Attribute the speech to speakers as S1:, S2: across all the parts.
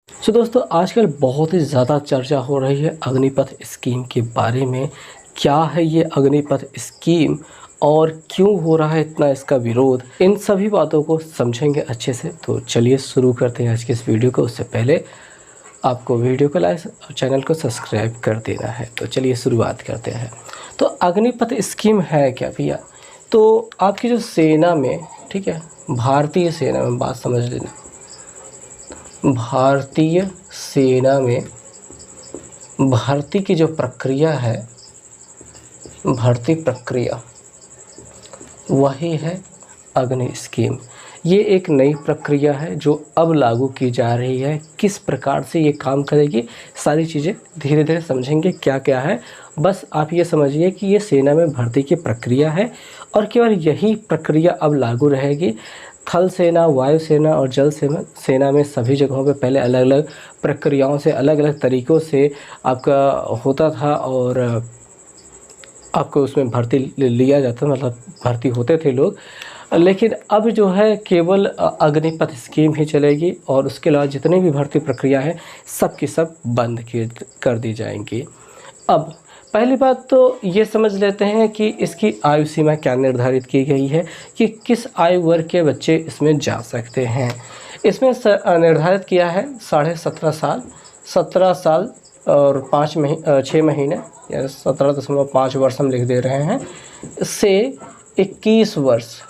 S1: दोस्तों आजकल बहुत ही ज़्यादा चर्चा हो रही है अग्निपथ स्कीम के बारे में। क्या है ये अग्निपथ स्कीम और क्यों हो रहा है इतना इसका विरोध, इन सभी बातों को समझेंगे अच्छे से। तो चलिए शुरू करते हैं आज की इस वीडियो को। उससे पहले आपको वीडियो को लाइक और चैनल को सब्सक्राइब कर देना है। तो चलिए शुरुआत करते हैं। तो अग्निपथ स्कीम है क्या भैया? तो आपकी जो सेना में, ठीक है, भारतीय सेना में बात समझ लेना। भारतीय सेना में भर्ती की जो प्रक्रिया है, भर्ती प्रक्रिया वही है अग्नि स्कीम। ये एक नई प्रक्रिया है जो अब लागू की जा रही है। किस प्रकार से ये काम करेगी, सारी चीज़ें धीरे धीरे समझेंगे क्या क्या है। बस आप ये समझिए कि ये सेना में भर्ती की प्रक्रिया है और केवल यही प्रक्रिया अब लागू रहेगी। थल सेना, वायु सेना और जल सेना में सभी जगहों पे पहले अलग अलग प्रक्रियाओं से, अलग अलग तरीक़ों से आपका होता था और आपको उसमें भर्ती लिया जाता, मतलब भर्ती होते थे लोग। लेकिन अब जो है केवल अग्निपथ स्कीम ही चलेगी और उसके अलावा जितनी भी भर्ती प्रक्रिया है सब की सब बंद कर दी जाएंगी। अब पहली बात तो ये समझ लेते हैं कि इसकी आयु सीमा क्या निर्धारित की गई है कि किस आयु वर्ग के बच्चे इसमें जा सकते हैं। इसमें निर्धारित किया है 17.5 साल, 17 साल और 6 महीने या 17.5 वर्ष हम लिख दे रहे हैं से 21 वर्ष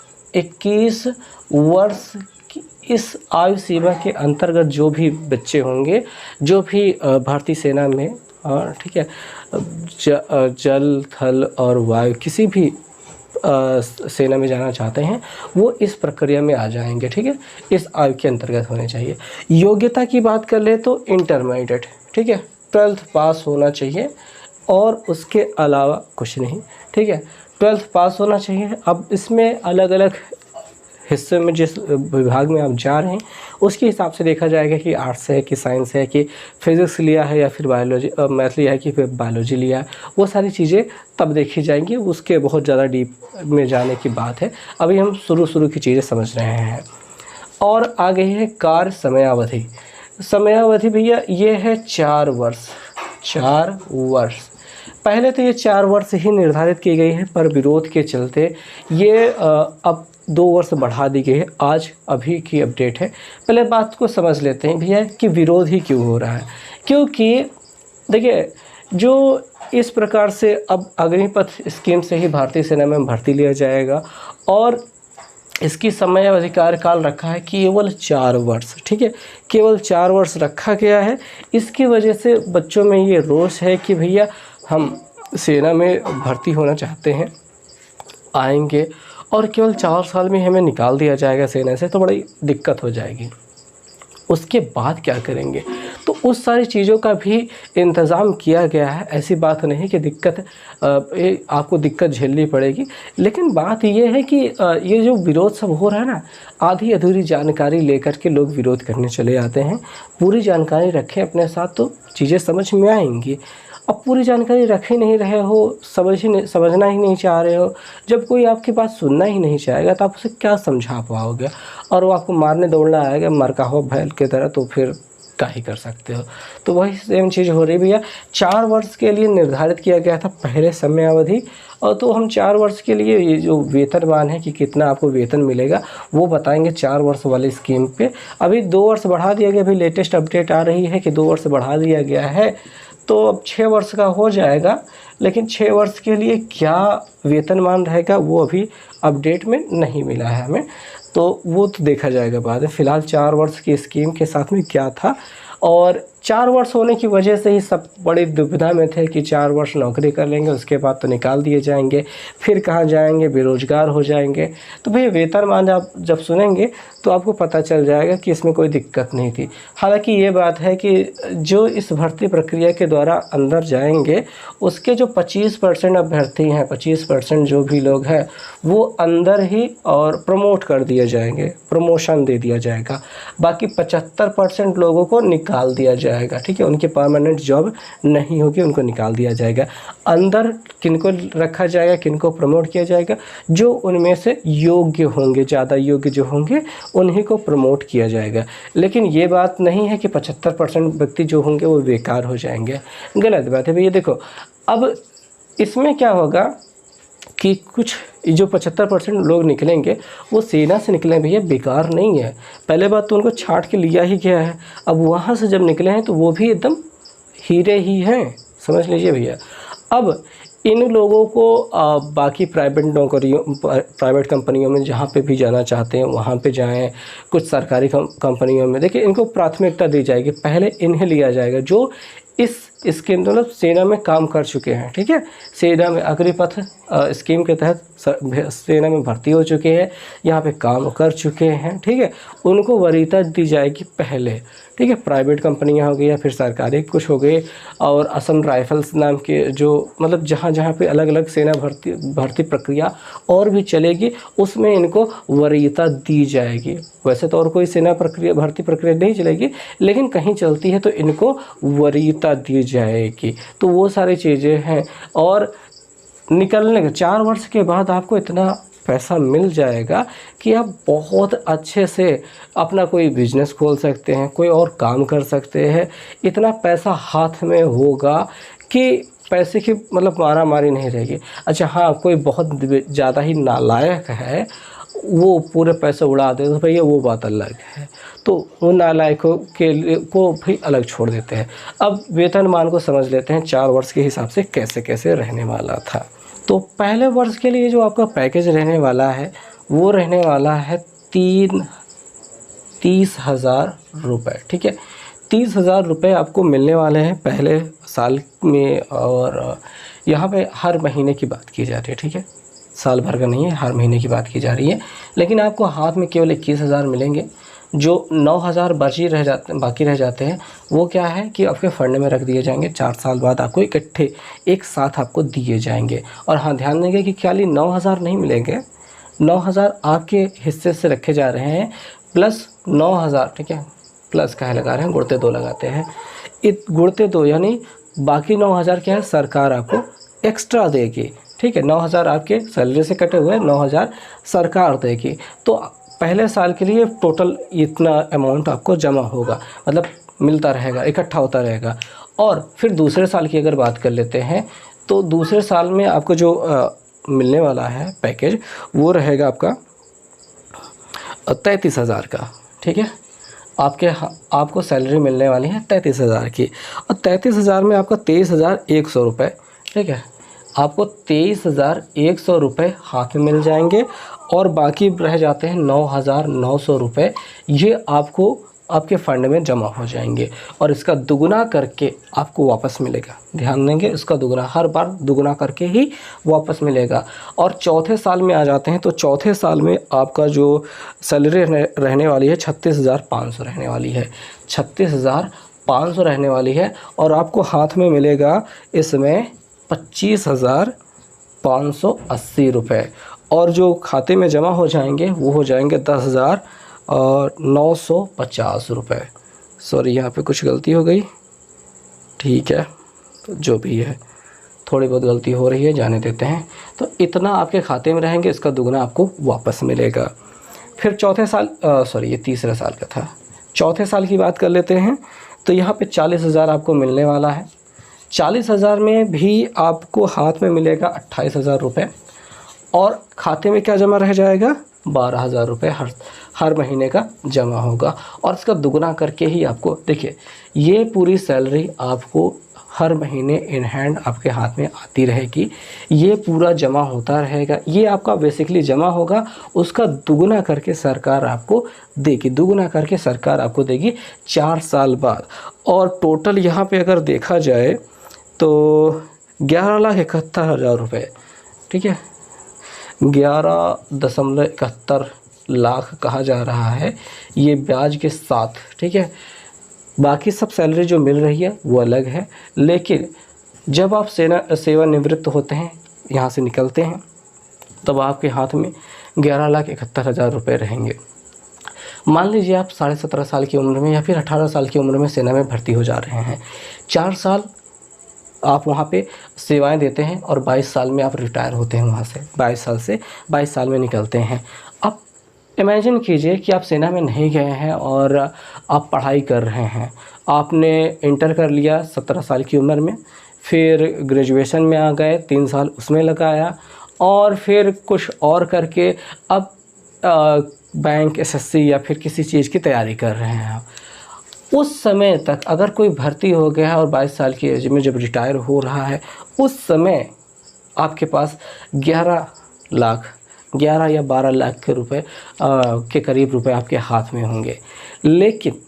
S1: की इस आयु सीमा के अंतर्गत जो भी बच्चे होंगे, जो भी भारतीय सेना में, और ठीक है, जल, थल और वायु किसी भी सेना में जाना चाहते हैं वो इस प्रक्रिया में आ जाएंगे। ठीक है, इस आयु के अंतर्गत होने चाहिए। योग्यता की बात कर ले तो इंटरमीडिएट, ठीक है, 12th पास होना चाहिए और उसके अलावा कुछ नहीं। ठीक है, 12th पास होना चाहिए। अब इसमें अलग अलग हिस्से में, जिस विभाग में आप जा रहे हैं उसके हिसाब से देखा जाएगा कि आर्ट्स है कि साइंस है कि फिज़िक्स लिया है या फिर बायोलॉजी, मैथ लिया है कि फिर बायोलॉजी लिया है। वो सारी चीज़ें तब देखी जाएंगी, उसके बहुत ज़्यादा डीप में जाने की बात है। अभी हम शुरू की चीज़ें समझ रहे हैं। और आगे है कार्य समयावधि। समयावधि भैया ये है 4 वर्ष। 4 वर्ष पहले तो ये 4 वर्ष ही निर्धारित की गई है, पर विरोध के चलते ये अब 2 वर्ष बढ़ा दी गई है। आज अभी की अपडेट है। पहले बात को समझ लेते हैं भैया कि विरोध ही क्यों हो रहा है। क्योंकि देखिए, जो इस प्रकार से अब अग्निपथ स्कीम से ही भारतीय सेना में भर्ती लिया जाएगा और इसकी समय अधिकार काल रखा है केवल 4 वर्ष। ठीक है, केवल 4 वर्ष रखा गया है। इसकी वजह से बच्चों में ये रोष है कि भैया हम सेना में भर्ती होना चाहते हैं, आएंगे और केवल 4 साल में हमें निकाल दिया जाएगा सेना से, तो बड़ी दिक्कत हो जाएगी। उसके बाद क्या करेंगे? तो उस सारी चीज़ों का भी इंतज़ाम किया गया है। ऐसी बात नहीं कि आपको दिक्कत झेलनी पड़ेगी। लेकिन बात ये है कि ये जो विरोध सब हो रहा है ना, आधी अधूरी जानकारी लेकर के लोग विरोध करने चले जाते हैं। पूरी जानकारी रखें अपने साथ तो चीज़ें समझ में आएंगी। अब पूरी जानकारी रख ही नहीं रहे हो, समझना ही नहीं चाह रहे हो, जब कोई आपकी बात सुनना ही नहीं चाहेगा तो आप उसे क्या समझा पाओगे? और वो आपको मारने दौड़ना आएगा मरका हो बैल की तरह, तो फिर क्या ही कर सकते हो। तो वही सेम चीज़ हो रही भैया। 4 वर्ष के लिए निर्धारित किया गया था पहले समय अवधि, और तो हम 4 वर्ष के लिए ये जो वेतनमान है कि कितना आपको वेतन मिलेगा वो बताएंगे 4 वर्ष वाली स्कीम पे। अभी 2 वर्ष बढ़ा दिया गया। अभी लेटेस्ट अपडेट आ रही है कि 2 वर्ष बढ़ा दिया गया है, तो अब 6 वर्ष का हो जाएगा। लेकिन 6 वर्ष के लिए क्या वेतनमान रहेगा वो अभी अपडेट में नहीं मिला है हमें, तो वो तो देखा जाएगा बाद में। फ़िलहाल 4 वर्ष की स्कीम के साथ में क्या था, और 4 वर्ष होने की वजह से ही सब बड़ी दुविधा में थे कि 4 वर्ष नौकरी कर लेंगे उसके बाद तो निकाल दिए जाएंगे, फिर कहाँ जाएंगे, बेरोजगार हो जाएंगे। तो भैया वेतनमान आप जब सुनेंगे तो आपको पता चल जाएगा कि इसमें कोई दिक्कत नहीं थी। हालांकि ये बात है कि जो इस भर्ती प्रक्रिया के द्वारा अंदर जाएंगे उसके जो 25% अभ्यर्थी हैं, 25% जो भी लोग हैं वो अंदर ही और प्रमोट कर दिए जाएंगे, प्रमोशन दे दिया जाएगा। बाकी 75% लोगों को निकाल दिया जाएगा। जाएगा, ठीक है, उनकी परमानेंट जॉब नहीं होगी, उनको निकाल दिया जाएगा। अंदर किनको रखा जाएगा, किनको प्रमोट किया जाएगा, जो उनमें से योग्य होंगे, ज़्यादा योग्य जो होंगे उन्हीं को प्रमोट किया जाएगा। लेकिन ये बात नहीं है कि 75% व्यक्ति जो होंगे वो बेकार हो जाएंगे, गलत बात है भैया। देखो अब इसमें क्या होगा कि कुछ जो 75% लोग निकलेंगे वो सेना से निकले भैया, बेकार नहीं है। पहले बात तो उनको छांट के लिया ही गया है, अब वहाँ से जब निकले हैं तो वो भी एकदम हीरे ही हैं, समझ लीजिए भैया। अब इन लोगों को बाकी प्राइवेट नौकरियों, प्राइवेट कंपनियों में जहाँ पे भी जाना चाहते हैं वहाँ पे जाएं, कुछ सरकारी कंपनियों में देखिए इनको प्राथमिकता दी जाएगी, पहले इन्हें लिया जाएगा जो इसके मतलब सेना में काम कर चुके हैं, ठीक है, सेना में अग्निपथ स्कीम के तहत सेना में भर्ती हो चुके हैं, यहाँ पे काम कर चुके हैं, ठीक है, उनको वरीयता दी जाएगी पहले, ठीक है। प्राइवेट कंपनियाँ हो गई या फिर सरकारी कुछ हो गई, और असम राइफल्स नाम के जो मतलब जहाँ जहाँ पे अलग अलग सेना भर्ती प्रक्रिया और भी चलेगी उसमें इनको वरीयता दी जाएगी। वैसे तो और कोई सेना भर्ती प्रक्रिया नहीं चलेगी, लेकिन कहीं चलती है तो इनको वरीयता दी जाएगी। तो वो सारी चीज़ें हैं, और निकलने के 4 वर्ष के बाद आपको इतना पैसा मिल जाएगा कि आप बहुत अच्छे से अपना कोई बिजनेस खोल सकते हैं, कोई और काम कर सकते हैं। इतना पैसा हाथ में होगा कि पैसे की मतलब मारा मारी नहीं रहेगी। अच्छा हाँ, कोई बहुत ज़्यादा ही नालायक है, वो पूरे पैसे उड़ा दे तो भैया वो बात अलग है, तो वो नालायकों के लिए को भी अलग छोड़ देते हैं। अब वेतनमान को समझ लेते हैं 4 वर्ष के हिसाब से कैसे कैसे रहने वाला था। तो पहले वर्ष के लिए जो आपका पैकेज रहने वाला है वो रहने वाला है 30,000 रुपये, ठीक है। 30,000 रुपये आपको मिलने वाले हैं पहले साल में, और यहाँ पे हर महीने की बात की जा रही है, ठीक है, साल भर का नहीं है, हर महीने की बात की जा रही है। लेकिन आपको हाथ में केवल 21,000 मिलेंगे। जो 9,000 बाकी रह जाते हैं वो क्या है कि आपके फंड में रख दिए जाएंगे, 4 साल बाद आपको इकट्ठे एक साथ आपको दिए जाएंगे। और हाँ, ध्यान देंगे कि खाली 9,000 नहीं मिलेंगे, 9,000 आपके हिस्से से रखे जा रहे हैं प्लस 9,000, ठीक है, प्लस का लगा रहे हैं, गुणते 2 लगाते हैं, गुणते 2 यानी बाकी 9,000 क्या है सरकार आपको एक्स्ट्रा देगी, ठीक है। 9,000 आपके सैलरी से कटे हुए, 9,000 सरकार देगी। तो पहले साल के लिए टोटल इतना अमाउंट आपको जमा होगा, मतलब मिलता रहेगा, इकट्ठा होता रहेगा। और फिर दूसरे साल की अगर बात कर लेते हैं तो दूसरे साल में आपको जो मिलने वाला है पैकेज वो रहेगा आपका 33,000 का, ठीक है। आपको सैलरी मिलने वाली है 33,000 की, और 33,000 में आपका 23,100 रुपये, ठीक है, आपको 23,100 रुपये हाथ में मिल जाएंगे। और बाकी रह जाते हैं 9,900 रुपये, ये आपको आपके फ़ंड में जमा हो जाएंगे, और इसका दुगुना करके आपको वापस मिलेगा। ध्यान देंगे, इसका दुगुना, हर बार दुगुना करके ही वापस मिलेगा। और चौथे साल में आ जाते हैं तो चौथे साल में आपका जो सैलरी रहने वाली है 36,500 रहने वाली है, 36,500 रहने वाली है। और आपको हाथ में मिलेगा इसमें 25,580 रुपये, और जो खाते में जमा हो जाएंगे वो हो जाएंगे 10,950 रुपये। सॉरी, यहाँ पे कुछ गलती हो गई, ठीक है, तो जो भी है थोड़ी बहुत गलती हो रही है, जाने देते हैं। तो इतना आपके खाते में रहेंगे, इसका दुगना आपको वापस मिलेगा। फिर चौथे साल, सॉरी ये तीसरे साल का था, चौथे साल की बात कर लेते हैं। तो यहाँ पे 40,000 आपको मिलने वाला है। 40,000 में भी आपको हाथ में मिलेगा 28,000 रुपये, और खाते में क्या जमा रह जाएगा 12,000 रुपये हर महीने का जमा होगा। और इसका दुगना करके ही आपको, देखिए ये पूरी सैलरी आपको हर महीने इन हैंड आपके हाथ में आती रहेगी, ये पूरा जमा होता रहेगा। ये आपका बेसिकली जमा होगा, उसका दुगना करके सरकार आपको देगी, दुगना करके सरकार आपको देगी 4 साल बाद। और टोटल यहाँ पे अगर देखा जाए तो 11,71,000 रुपये, ठीक है, 11.71 लाख कहा जा रहा है, ये ब्याज के साथ, ठीक है। बाकी सब सैलरी जो मिल रही है वो अलग है, लेकिन जब आप सेवानिवृत्त होते हैं, यहाँ से निकलते हैं, तब आपके हाथ में 11,71,000 रुपये रहेंगे। मान लीजिए आप 17.5 साल की उम्र में या फिर 18 साल की उम्र में सेना में भर्ती हो जा रहे हैं। 4 साल आप वहाँ पे सेवाएं देते हैं और 22 साल में आप रिटायर होते हैं वहाँ से। 22 साल से 22 साल में निकलते हैं। अब इमेजिन कीजिए कि आप सेना में नहीं गए हैं और आप पढ़ाई कर रहे हैं। आपने इंटर कर लिया 17 साल की उम्र में, फिर ग्रेजुएशन में आ गए, 3 साल उसमें लगाया और फिर कुछ और करके अब बैंक, एसएससी या फिर किसी चीज़ की तैयारी कर रहे हैं आप। उस समय तक अगर कोई भर्ती हो गया है और 22 साल की एज में जब रिटायर हो रहा है, उस समय आपके पास 11 या 12 लाख के रुपए के करीब रुपए आपके हाथ में होंगे। लेकिन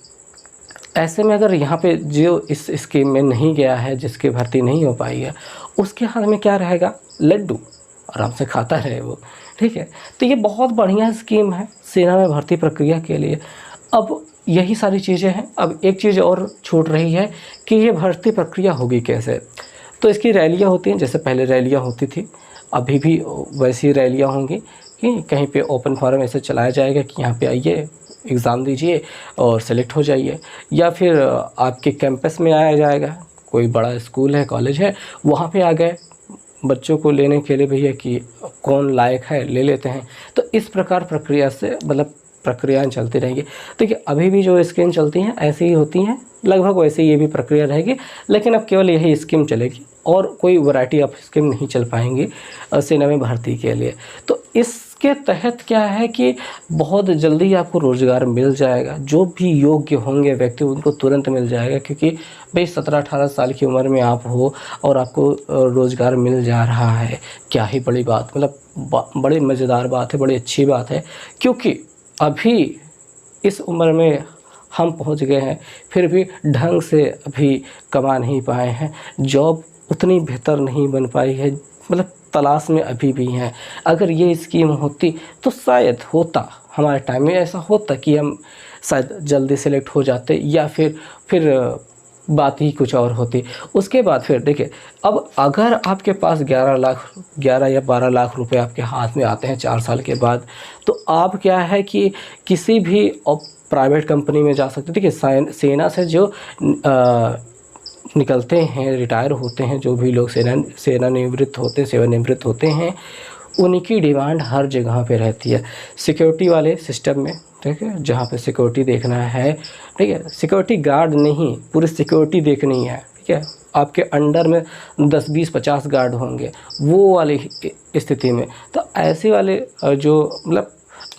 S1: ऐसे में अगर यहाँ पे जो इस स्कीम में नहीं गया है, जिसकी भर्ती नहीं हो पाई है, उसके हाथ में क्या रहेगा? लड्डू, आराम से खाता रहे वो, ठीक है। तो ये बहुत बढ़िया स्कीम है सेना में भर्ती प्रक्रिया के लिए। अब यही सारी चीज़ें हैं। अब एक चीज़ और छूट रही है कि ये भर्ती प्रक्रिया होगी कैसे। तो इसकी रैलियाँ होती हैं, जैसे पहले रैलियाँ होती थी, अभी भी वैसी रैलियाँ होंगी कि कहीं पे ओपन फॉरम ऐसे चलाया जाएगा कि यहाँ पे आइए, एग्ज़ाम दीजिए और सेलेक्ट हो जाइए, या फिर आपके कैंपस में आया जाएगा, कोई बड़ा स्कूल है, कॉलेज है, वहाँ पे आ गए बच्चों को लेने के लिए, भैया कि कौन लायक है, ले लेते हैं। तो इस प्रकार प्रक्रिया से मतलब प्रक्रियाएँ चलती रहेंगी। देखिए अभी भी जो स्कीम चलती हैं ऐसी ही होती हैं, लगभग वैसे ये भी प्रक्रिया रहेगी, लेकिन अब केवल यही स्कीम चलेगी और कोई वैरायटी ऑफ स्कीम नहीं चल पाएंगी सेना में भर्ती के लिए। तो इसके तहत क्या है कि बहुत जल्दी आपको रोज़गार मिल जाएगा। जो भी योग्य होंगे व्यक्ति उनको तुरंत मिल जाएगा, क्योंकि भाई 17-18 साल की उम्र में आप हो और आपको रोज़गार मिल जा रहा है, क्या ही बड़ी बात, मतलब बड़ी मज़ेदार बात है, बड़ी अच्छी बात है। क्योंकि अभी इस उम्र में हम पहुंच गए हैं, फिर भी ढंग से अभी कमा नहीं पाए हैं, जॉब उतनी बेहतर नहीं बन पाई है, मतलब तलाश में अभी भी हैं। अगर ये स्कीम होती तो शायद होता, हमारे टाइम में ऐसा होता कि हम शायद जल्दी सेलेक्ट हो जाते, या फिर बात ही कुछ और होती। उसके बाद फिर देखिए, अब अगर आपके पास 11 या 12 लाख रुपए आपके हाथ में आते हैं 4 साल के बाद, तो आप क्या है कि किसी भी प्राइवेट कंपनी में जा सकते। देखिए सेना से जो निकलते हैं, रिटायर होते हैं, जो भी लोग सेवानिवृत्त होते हैं, उनकी डिमांड हर जगह पे रहती है। सिक्योरिटी वाले सिस्टम में, ठीक है, जहाँ पे सिक्योरिटी देखना है, ठीक है, सिक्योरिटी गार्ड नहीं, पूरी सिक्योरिटी देखनी है, ठीक है, आपके अंडर में 10, 20, 50 गार्ड होंगे, वो वाली स्थिति में। तो ऐसे वाले जो मतलब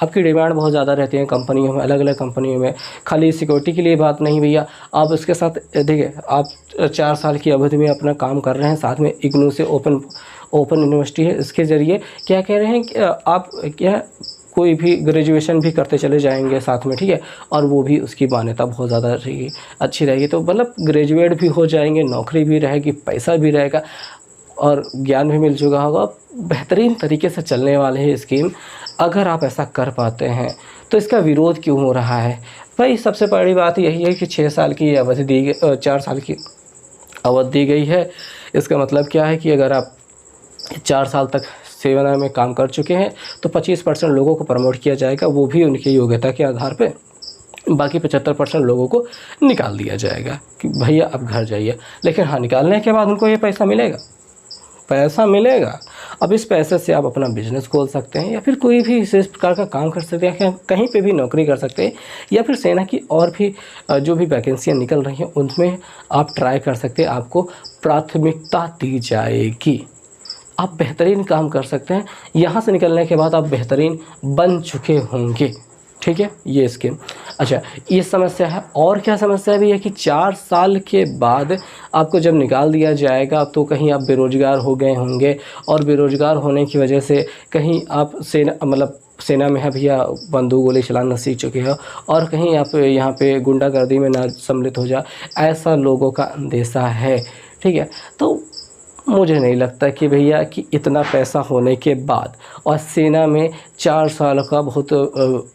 S1: आपकी डिमांड बहुत ज़्यादा रहती है कंपनियों में, अलग अलग कंपनियों में। खाली सिक्योरिटी के लिए बात नहीं भैया, आप उसके साथ देखिए, आप 4 साल की अवधि में अपना काम कर रहे हैं, साथ में इग्नू से ओपन यूनिवर्सिटी है, इसके ज़रिए क्या कह रहे हैं कि आप क्या कोई भी ग्रेजुएशन भी करते चले जाएंगे साथ में, ठीक है, और वो भी उसकी मान्यता बहुत ज़्यादा रहेगी, अच्छी रहेगी। तो मतलब ग्रेजुएट भी हो जाएंगे, नौकरी भी रहेगी, पैसा भी रहेगा और ज्ञान भी मिल चुका होगा। बेहतरीन तरीके से चलने वाले हैं स्कीम। अगर आप ऐसा कर पाते हैं तो इसका विरोध क्यों हो रहा है? भाई सबसे बड़ी बात यही है कि 6 साल की अवधि दी गई, 4 साल की अवधि दी गई है। इसका मतलब क्या है कि अगर आप 4 साल तक सेना में काम कर चुके हैं तो 25% लोगों को प्रमोट किया जाएगा, वो भी उनकी योग्यता के आधार पे। बाकी 75% लोगों को निकाल दिया जाएगा कि भैया अब घर जाइए। लेकिन हाँ, निकालने के बाद उनको ये पैसा मिलेगा। अब इस पैसे से आप अपना बिजनेस खोल सकते हैं, या फिर कोई भी इस प्रकार का काम कर सकते हैं, कहीं पे भी नौकरी कर सकते हैं, या फिर सेना की और भी जो भी वैकेंसियाँ निकल रही हैं उनमें आप ट्राई कर सकते हैं। आपको प्राथमिकता दी जाएगी, आप बेहतरीन काम कर सकते हैं। यहाँ से निकलने के बाद आप बेहतरीन बन चुके होंगे, ठीक है, ये स्कीम। अच्छा, ये समस्या है। और क्या समस्या भी है कि 4 साल के बाद आपको जब निकाल दिया जाएगा तो कहीं आप बेरोज़गार हो गए होंगे, और बेरोज़गार होने की वजह से कहीं आप सेना में है भैया, बंदूक गोली चलाना सीख चुके हो, और कहीं आप यहाँ पे गुंडागर्दी में ना सम्मिलित हो जाए, ऐसा लोगों का अंदेशा है, ठीक है। तो मुझे नहीं लगता कि भैया कि इतना पैसा होने के बाद और सेना में 4 साल का बहुत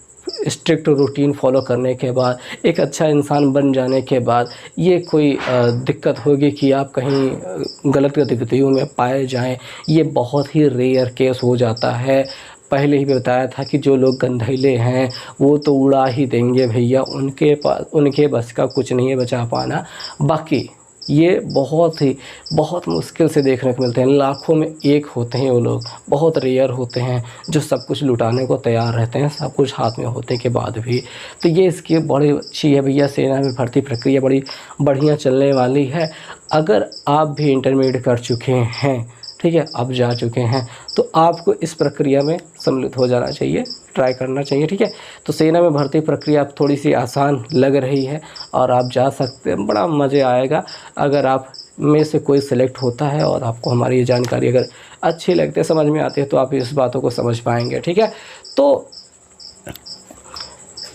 S1: स्ट्रिक्ट रूटीन फॉलो करने के बाद, एक अच्छा इंसान बन जाने के बाद ये कोई दिक्कत होगी कि आप कहीं गलत गतिविधियों में पाए जाएं, ये बहुत ही रेयर केस हो जाता है। पहले ही बताया था कि जो लोग गंधैले हैं वो तो उड़ा ही देंगे भैया, उनके बस का कुछ नहीं है बचा पाना। बाकी ये बहुत मुश्किल से देखने को मिलते हैं, लाखों में एक होते हैं वो लोग, बहुत रेयर होते हैं जो सब कुछ लुटाने को तैयार रहते हैं, सब कुछ हाथ में होने के बाद भी। तो ये इसकी बड़ी अच्छी है भैया, सेना में भर्ती प्रक्रिया बड़ी बढ़िया चलने वाली है। अगर आप भी इंटरमीडिएट कर चुके हैं, ठीक है, आप जा चुके हैं, तो आपको इस प्रक्रिया में सम्मिलित हो जाना चाहिए, ट्राई करना चाहिए, ठीक है। तो सेना में भर्ती प्रक्रिया अब थोड़ी सी आसान लग रही है और आप जा सकते हैं, बड़ा मज़े आएगा। अगर आप में से कोई सिलेक्ट होता है और आपको हमारी ये जानकारी अगर अच्छी लगती है, समझ में आती है, तो आप इस बातों को समझ पाएंगे, ठीक है। तो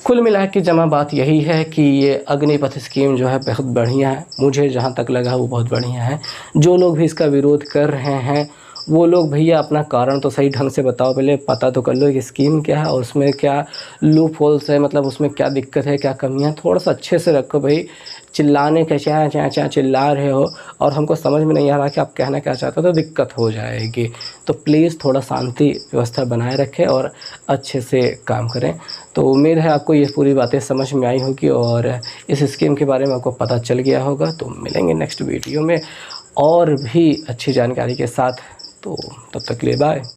S1: कुल मिला के जमा बात यही है कि ये अग्निपथ स्कीम जो है बहुत बढ़िया है, मुझे जहाँ तक लगा वो बहुत बढ़िया है। जो लोग भी इसका विरोध कर रहे हैं वो लोग भैया अपना कारण तो सही ढंग से बताओ, पहले पता तो कर लो कि स्कीम क्या है और उसमें क्या लूप होल्स है, मतलब उसमें क्या दिक्कत है, क्या कमियां, थोड़ा सा अच्छे से रखो भाई। चिल्लाने के चाहे चाहे चाहे चिल्ला रहे हो और हमको समझ में नहीं आ रहा कि आप कहना क्या चाहते हो तो दिक्कत हो जाएगी। तो प्लीज़ थोड़ा शांति व्यवस्था बनाए रखें और अच्छे से काम करें। तो उम्मीद है आपको ये पूरी बातें समझ में आई होगी और इस स्कीम के बारे में आपको पता चल गया होगा। तो मिलेंगे नेक्स्ट वीडियो में और भी अच्छी जानकारी के साथ, तो तब तक के लिए बाय।